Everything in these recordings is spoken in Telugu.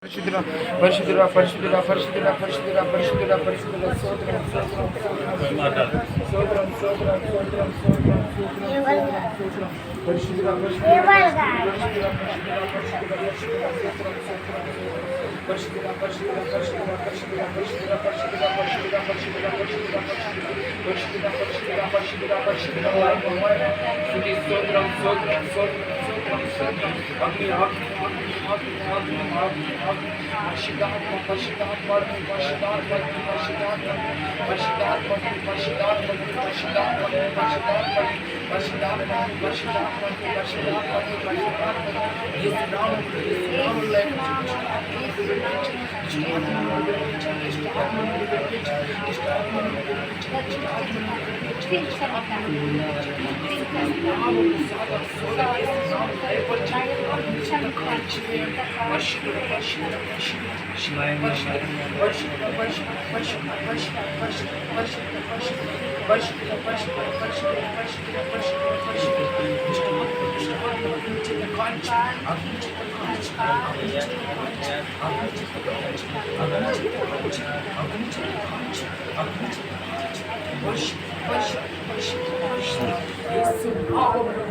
పరిశుద్ధుడా పరిశుద్ధుడా పరిశుద్ధుడా పరిశుద్ధుడా పరిశుద్ధుడా పరిశుద్ధుడా పరిశుద్ధుడా స్తోత్రం స్తోత్రం స్తోత్రం స్తోత్రం స్తోత్రం స్తోత్రం పరిశుద్ధుడా పరిశుద్ధుడా పరిశుద్ధుడా పరిశుద్ధుడా పరిశుద్ధుడా పరిశుద్ధుడా పరిశుద్ధుడా పరిశుద్ధుడా పరిశుద్ధుడా పరిశుద్ధుడా పరిశుద్ధుడా పరిశుద్ధుడా పరిశుద్ధుడా పరిశుద్ధుడా స్తుతి స్తోత్రం స్తోత్రం స్తోత్రం స్తోత్రం స్తోత్రం అగ్ని ఆత్మ పరిశుద్ధాత్మ పరిశుద్ధాత్మ పరిశుద్ధాత్మ పరిశుద్ధాత్మ పరిశుద్ధాత్మ పరిశుద్ధాత్మ పరిశుద్ధాత్మ పరిశుద్ధాత్మ పరిశుద్ధాత్మ పరిశుద్ధాత్మ పరిశుద్ధాత్మ పరిశుద్ధాత్మ యేసు నామములో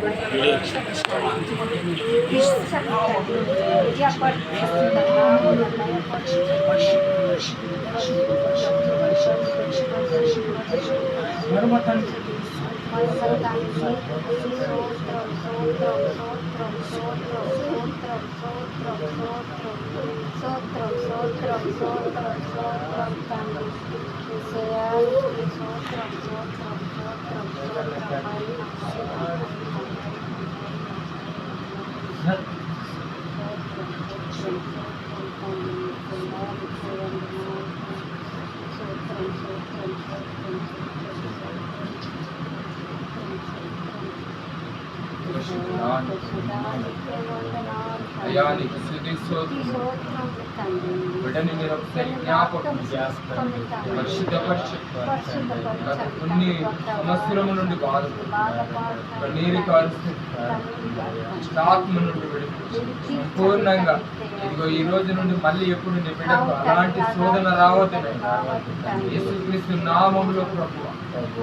అయ్యా నీకు స్తుతి స్తోత్రం బిడ్డని మీరు ఒకసారి జ్ఞాపకం పరిశుద్ధపరిచి గత కొన్ని సంవత్సరముల నుండి బాధపడుతున్నారు నీరు కారుస్తూ ఆత్మ నుండి విడిపించి సంపూర్ణంగా ఇదిగో ఈ రోజు నుండి మళ్ళీ ఎప్పుడు నీ బిడ్డకు అలాంటి శోధన రావద్దు. యేసుక్రీస్తు నామములో ప్రభువా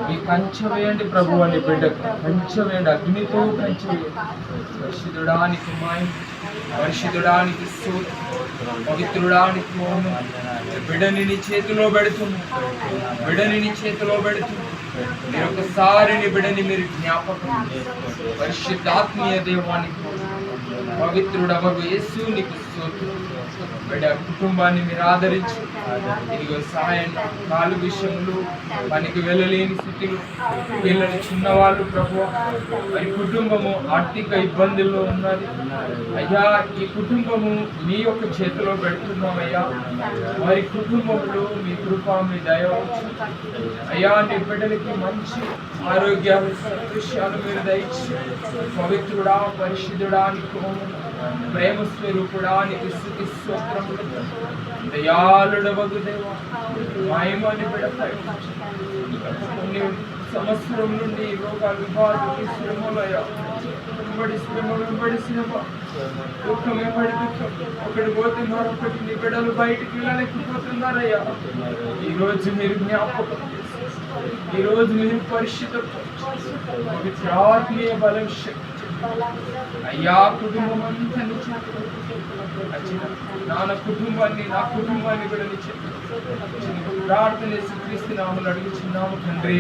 మీ కంచె వేయండి ప్రభు అని బిడ్డకు కంచె వేయండి, అగ్నితో కంచె వేయండి. పరిశుద్ధుడానికి మాయం, పరిశుద్ధుడానికి పవిత్రుడానికి మౌనం. బిడ్డని నీ చేతిలో పెడుతున్నా, బిడ్డని నీ చేతిలో పెడుతున్నా. మీరు ఒకసారి నీ బిడ్డని మీరు జ్ఞాపకం పరిశుద్ధాత్మీయ దేవానికి పవిత్రుడవగు యేసు నీకు స్తోత్రం. బిడ్డ కుటుంబాన్ని మీరు ఆదరించి ఇదిగో సహాయం కాలు విషయంలో పనికి వెళ్ళలేని స్థితిలో పిల్లలు చిన్నవాళ్ళు ప్రభు మరి కుటుంబము ఆర్థిక ఇబ్బందుల్లో ఉన్నది అయ్యా. ఈ కుటుంబము మీ యొక్క చేతిలో పెడుతున్నామయ్యా. వారి కుటుంబంలో మీ కృప మీ దయ అయ్యా. నీ బిడ్డలకి మంచి ఆరోగ్యాలు సంతోషాలు మీరు దయచి పవిత్రుడా పరిశుద్ధుడా ప్రేమ స్వరూపుడా నీకు స్తుతి స్తోత్రములు. దయాళుడవగు దేవా మహిమని బిడ్డపై కొన్ని సంవత్సరం నుండి రోగాలు బాధలు శ్రమలయ్యా, వెంబడి శ్రమ దుఃఖం వెంబడి దుఃఖం, ఒకటి పోతే మరొకటి నీ బిడ్డలు బయటికి వెళ్ళలేకపోతున్నారయ్యా. ఈరోజు మీరు జ్ఞాపకం, ఈరోజు మీరు పరిశుద్ధ ఆత్మీయ బలం శక్తి అయ్యా. కుటుంబం అంతా నాన్న కుటుంబాన్ని నా కుటుంబాన్ని కూడా ప్రార్థన యేసుక్రీస్తు నామములో అడుగుచున్నాము తండ్రి.